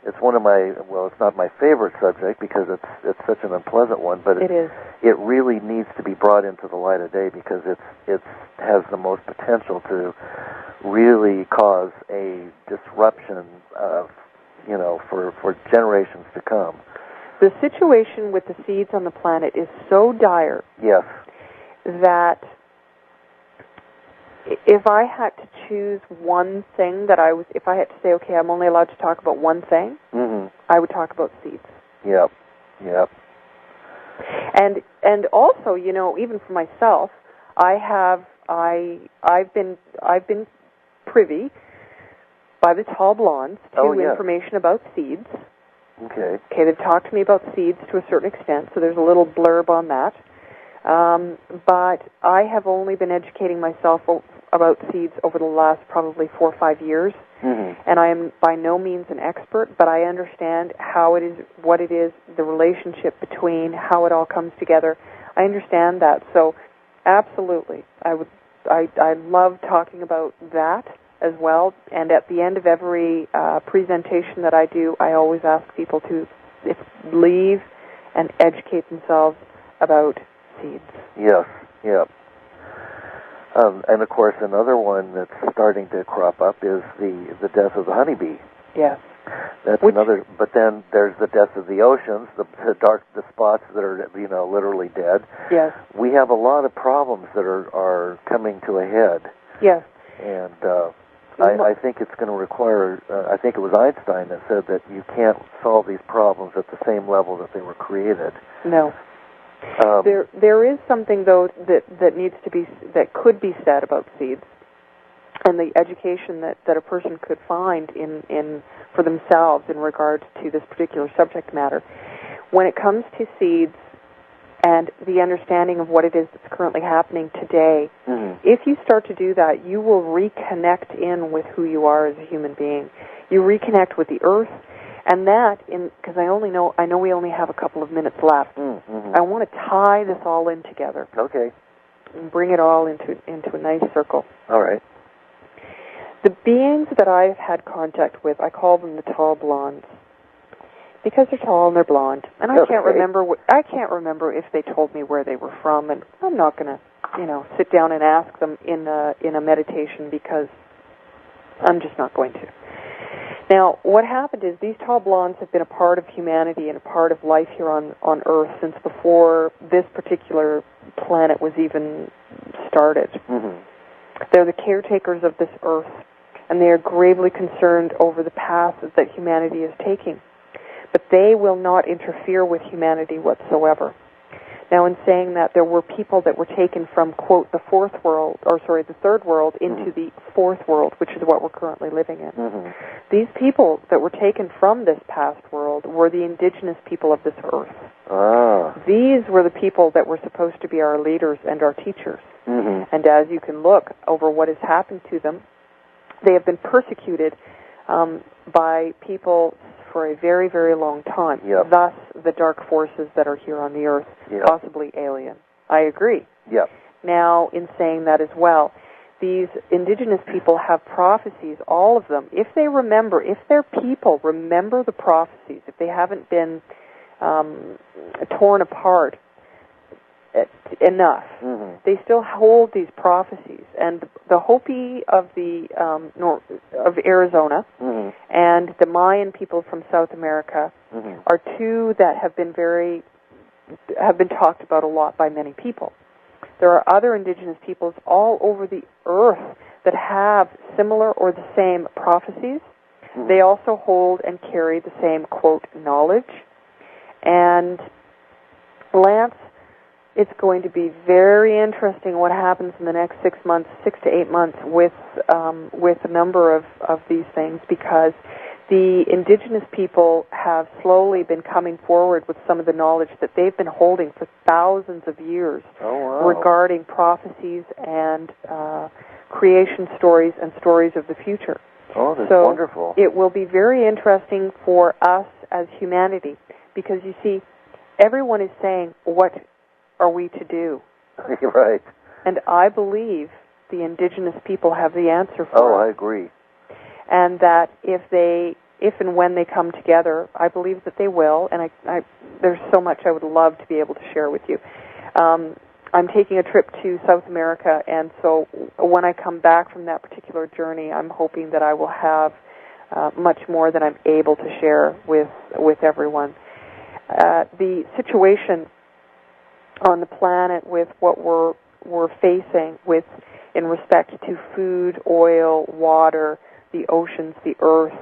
it's one of my, it's not my favorite subject because it's such an unpleasant one, but it is. It really needs to be brought into the light of day because it has the most potential to really cause a disruption of, for generations to come. The situation with the seeds on the planet is so dire. Yes. That if I had to choose one thing if I had to say, okay, I'm only allowed to talk about one thing, I would talk about seeds. Yep. And also, even for myself, I've been privy by the Tall Blondes to information about seeds. Okay, they've talked to me about seeds to a certain extent, so there's a little blurb on that. But I have only been educating myself about seeds over the last probably 4 or 5 years, and I am by no means an expert, but I understand how it is, what it is, the relationship between, how it all comes together. I understand that, so absolutely, I love talking about that as well. And at the end of every presentation that I do, I always ask people to leave and educate themselves about seeds. Yes. And of course, another one that's starting to crop up is the death of the honeybee. Yes. That's another. But then there's the death of the oceans, the spots that are literally dead. Yes. We have a lot of problems that are coming to a head. Yes. And I think it's going to require. I think it was Einstein that said that you can't solve these problems at the same level that they were created. No. There is something though that could be said about seeds, and the education that a person could find in for themselves in regards to this particular subject matter. When it comes to seeds and the understanding of what it is that's currently happening today, if you start to do that, you will reconnect in with who you are as a human being. You reconnect with the earth. And because I know we only have a couple of minutes left. I want to tie this all in together. Okay. And bring it all into a nice circle. All right. The beings that I've had contact with, I call them the Tall Blondes, because they're tall and they're blonde. And I can't remember if they told me where they were from, and I'm not going to, sit down and ask them in a meditation, because I'm just not going to. Now, what happened is these Tall Blondes have been a part of humanity and a part of life here on Earth since before this particular planet was even started. They're the caretakers of this Earth, and they are gravely concerned over the path that humanity is taking. But they will not interfere with humanity whatsoever. Now, in saying that, there were people that were taken from, quote, the third world into the fourth world, which is what we're currently living in. These people that were taken from this past world were the indigenous people of this earth. These were the people that were supposed to be our leaders and our teachers. And as you can look over what has happened to them, they have been persecuted by people for a very, very long time. Thus, the dark forces that are here on the earth, possibly alien. I agree. Now, in saying that as well, these indigenous people have prophecies, all of them. If their people remember the prophecies, if they haven't been torn apart enough, they still hold these prophecies. And the Hopi of of Arizona and the Mayan people from South America are two that have been talked about a lot by many people. There are other indigenous peoples all over the earth that have similar or the same prophecies. They also hold and carry the same, quote, knowledge. And Lance, it's going to be very interesting what happens in the next 6 to 8 months with a number of these things, because the indigenous people have slowly been coming forward with some of the knowledge that they've been holding for thousands of years regarding prophecies and creation stories and stories of the future. Oh, that's wonderful. It will be very interesting for us as humanity, because you see, everyone is saying, what are we to do? Right. And I believe the indigenous people have the answer for us. Oh, I agree. And that if and when they come together, I believe that they will, and I there's so much I would love to be able to share with you. I'm taking a trip to South America, and so when I come back from that particular journey, I'm hoping that I will have much more than I'm able to share with everyone. the situation on the planet with what we're facing with in respect to food, oil, water, the oceans, the earth,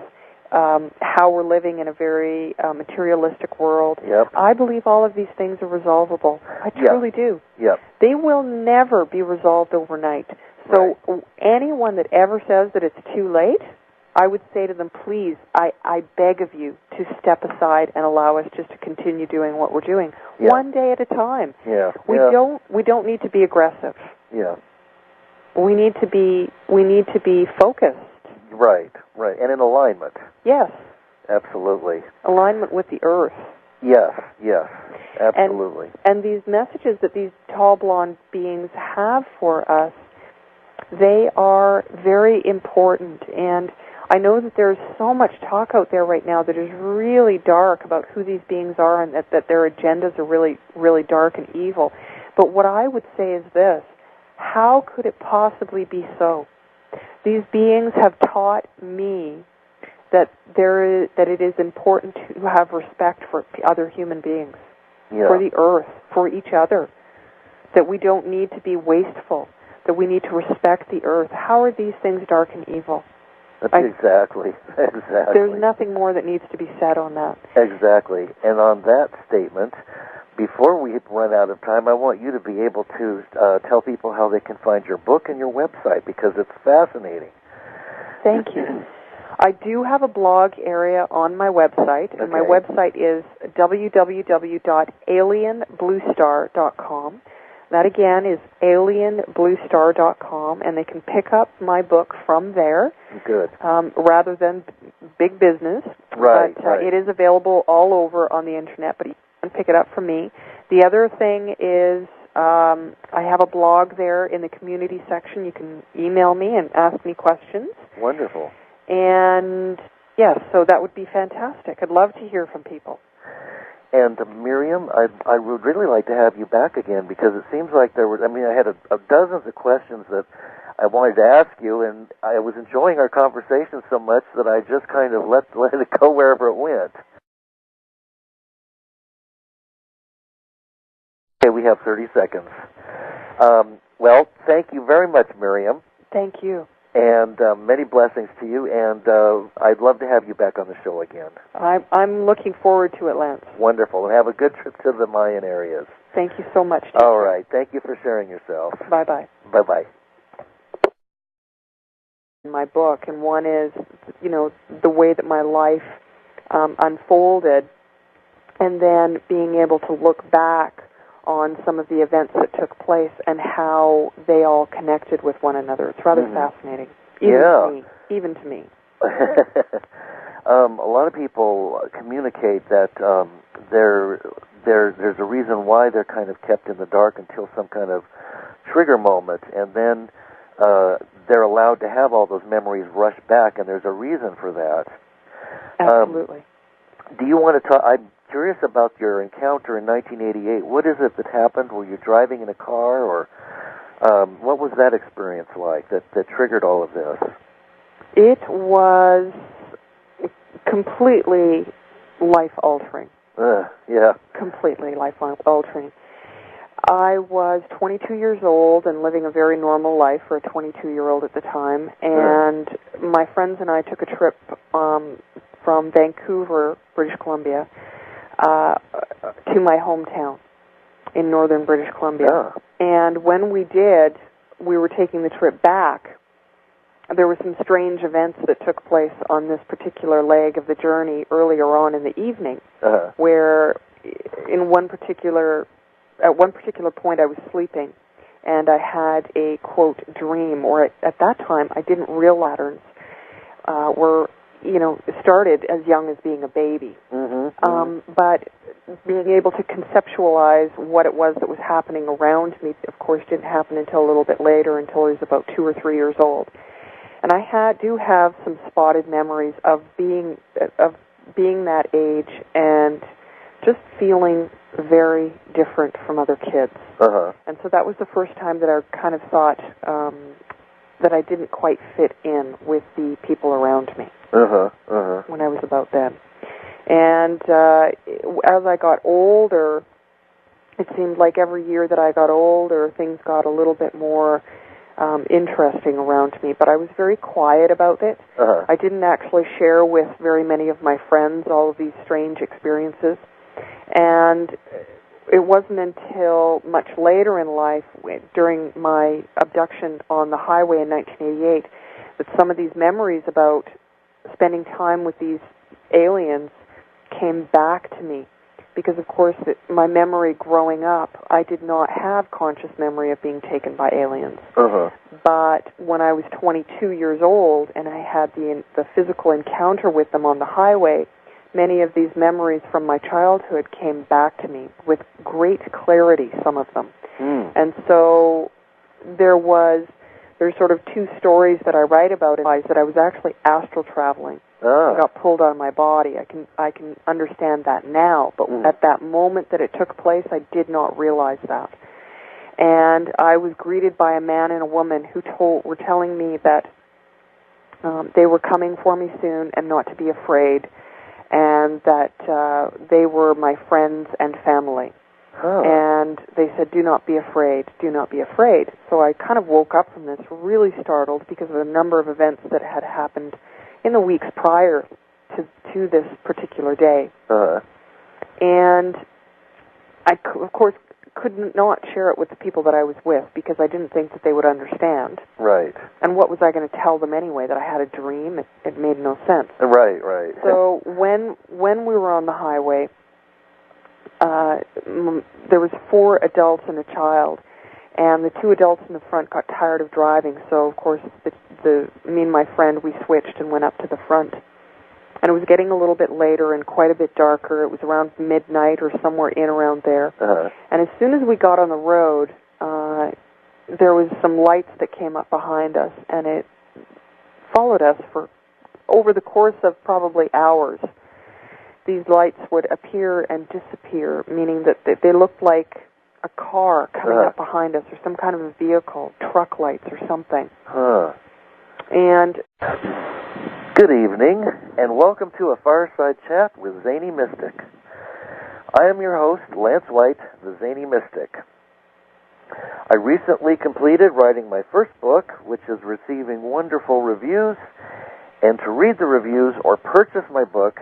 how we're living in a very materialistic world. Yep. I believe all of these things are resolvable. I truly do. Yep. They will never be resolved overnight. So anyone that ever says that it's too late, I would say to them, please, I beg of you to step aside and allow us just to continue doing what we're doing, one day at a time. Yeah. We don't need to be aggressive. Yeah. We need to be focused. Right, and in alignment. Yes. Absolutely. Alignment with the earth. Yes, absolutely. And these messages that these tall blonde beings have for us, they are very important. And I know that there's so much talk out there right now that is really dark about who these beings are and that their agendas are really, really dark and evil. But what I would say is this: how could it possibly be so? These beings have taught me that it is important to have respect for other human beings, for the earth, for each other, that we don't need to be wasteful, that we need to respect the earth. How are these things dark and evil? Exactly. There's nothing more that needs to be said on that. Exactly. And on that statement, before we run out of time, I want you to be able to tell people how they can find your book and your website, because it's fascinating. Thank you. I do have a blog area on my website, and my website is www.alienbluestar.com. That, again, is alienbluestar.com, and they can pick up my book from there. Good. Rather than big business. Right, but it is available all over on the Internet, but you can pick it up from me. The other thing is I have a blog there in the community section. You can email me and ask me questions. Wonderful. And, yes, so that would be fantastic. I'd love to hear from people. And Miriam, I would really like to have you back again, because it seems like I had dozens of questions that I wanted to ask you, and I was enjoying our conversation so much that I just kind of let it go wherever it went. Okay, we have 30 seconds. Well, thank you very much, Miriam. Thank you. And many blessings to you, and I'd love to have you back on the show again. I'm looking forward to it, Lance. Wonderful, and have a good trip to the Mayan areas. Thank you so much. All right, thank you for sharing yourself. Bye-bye. Bye-bye. My book, and one is, the way that my life unfolded, and then being able to look back on some of the events that took place and how they all connected with one another. It's rather fascinating, even to me. A lot of people communicate that there's a reason why they're kind of kept in the dark until some kind of trigger moment, and then they're allowed to have all those memories rush back, and there's a reason for that. Absolutely. Do you want to talk? I'm curious about your encounter in 1988. What is it that happened? Were you driving in a car, or what was that experience like that triggered all of this? It was completely life-altering. Completely life-altering. I was 22 years old and living a very normal life for a 22-year-old at the time, and my friends and I took a trip from Vancouver, British Columbia, to my hometown in northern British Columbia. And when we did, we were taking the trip back. There were some strange events that took place on this particular leg of the journey earlier on in the evening, where at one particular point I was sleeping, and I had a, quote, dream, or at that time I didn't reel lanterns were, started as young as being a baby. But being able to conceptualize what it was that was happening around me, of course, didn't happen until a little bit later, until I was about 2 or 3 years old. And I do have some spotted memories of being that age and just feeling very different from other kids. And so that was the first time that I kind of thought that I didn't quite fit in with the people around me when I was about then. And as I got older, it seemed like every year that I got older, things got a little bit more interesting around me. But I was very quiet about it. I didn't actually share with very many of my friends all of these strange experiences. And it wasn't until much later in life, during my abduction on the highway in 1988, that some of these memories about spending time with these aliens came back to me. Because, of course, my memory growing up, I did not have conscious memory of being taken by aliens. But when I was 22 years old and I had the physical encounter with them on the highway, many of these memories from my childhood came back to me with great clarity, some of them. And so there's sort of two stories that I write about in life, that I was actually astral traveling. I got pulled out of my body. I can understand that now, but at that moment that it took place, I did not realize that. And I was greeted by a man and a woman who were telling me that they were coming for me soon and not to be afraid, and that they were my friends and family. And they said, do not be afraid, do not be afraid. So I kind of woke up from this really startled because of a number of events that had happened in the weeks prior to this particular day. And I, of course, could not share it with the people that I was with because I didn't think that they would understand. Right. And what was I going to tell them anyway, that I had a dream? It made no sense. Right, right. So when we were on the highway, there was 4 adults and a child, and the 2 adults in the front got tired of driving, so of course me and my friend, we switched and went up to the front. And it was getting a little bit later and quite a bit darker. It was around midnight or somewhere in around there. And as soon as we got on the road, there was some lights that came up behind us, and it followed us for over the course of probably hours. These lights would appear and disappear, meaning that they looked like a car coming up behind us, or some kind of a vehicle, truck lights or something. And good evening, and welcome to a Fireside Chat with Zany Mystic. I am your host, Lance White, the Zany Mystic. I recently completed writing my first book, which is receiving wonderful reviews, and to read the reviews or purchase my book,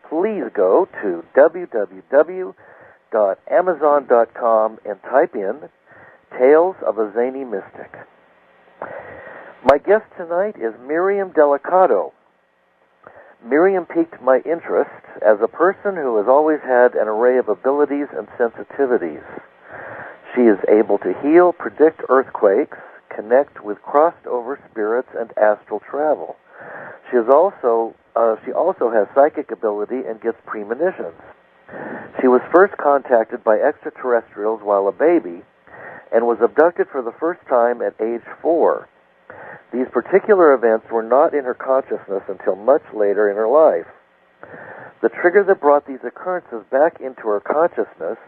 please go to www.amazon.com and type in Tales of a Zany Mystic. My guest tonight is Miriam Delicado. Miriam piqued my interest as a person who has always had an array of abilities and sensitivities. She is able to heal, predict earthquakes, connect with crossed-over spirits, and astral travel. She also has psychic ability and gets premonitions. She was first contacted by extraterrestrials while a baby and was abducted for the first time at age 4. These particular events were not in her consciousness until much later in her life. The trigger that brought these occurrences back into her consciousness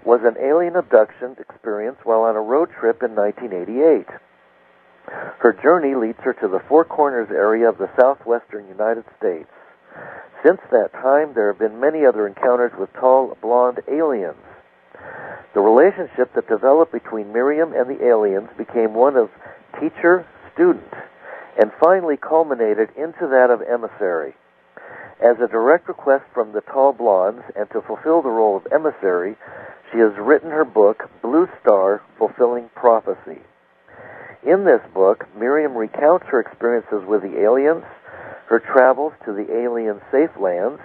was an alien abduction experience while on a road trip in 1988. Her journey leads her to the Four Corners area of the southwestern United States. Since that time, there have been many other encounters with tall, blonde aliens. The relationship that developed between Miriam and the aliens became one of teacher-student, and finally culminated into that of emissary. As a direct request from the tall blondes, and to fulfill the role of emissary, she has written her book, Blue Star, Fulfilling Prophecy. In this book, Miriam recounts her experiences with the aliens, her travels to the alien safe lands,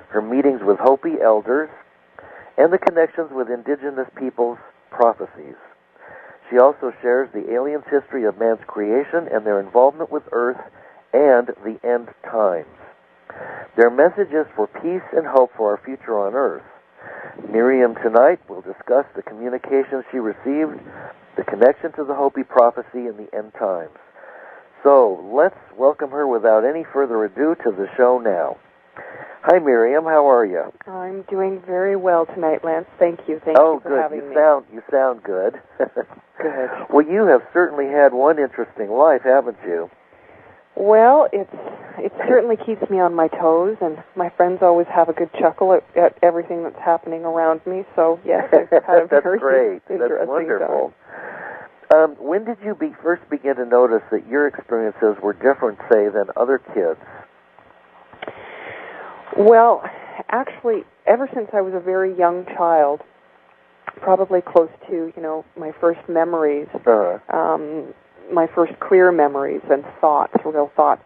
her meetings with Hopi elders, and the connections with indigenous peoples' prophecies. She also shares the aliens' history of man's creation and their involvement with Earth and the end times. Their messages for peace and hope for our future on Earth. Miriam tonight will discuss the communications she received, the connection to the Hopi prophecy and the end times. So, let's welcome her without any further ado to the show now. Hi, Miriam. How are you? I'm doing very well tonight, Lance. Thank you. Thank you for having me. You sound good. Good. Well, you have certainly had one interesting life, haven't you? Well, it certainly keeps me on my toes, and my friends always have a good chuckle at everything that's happening around me. So yes, I've had a very great. interesting That's wonderful. time. When did you first begin to notice that your experiences were different, say, than other kids? Well, actually, ever since I was a very young child, probably close to, my first memories, my first clear memories and thoughts, real thought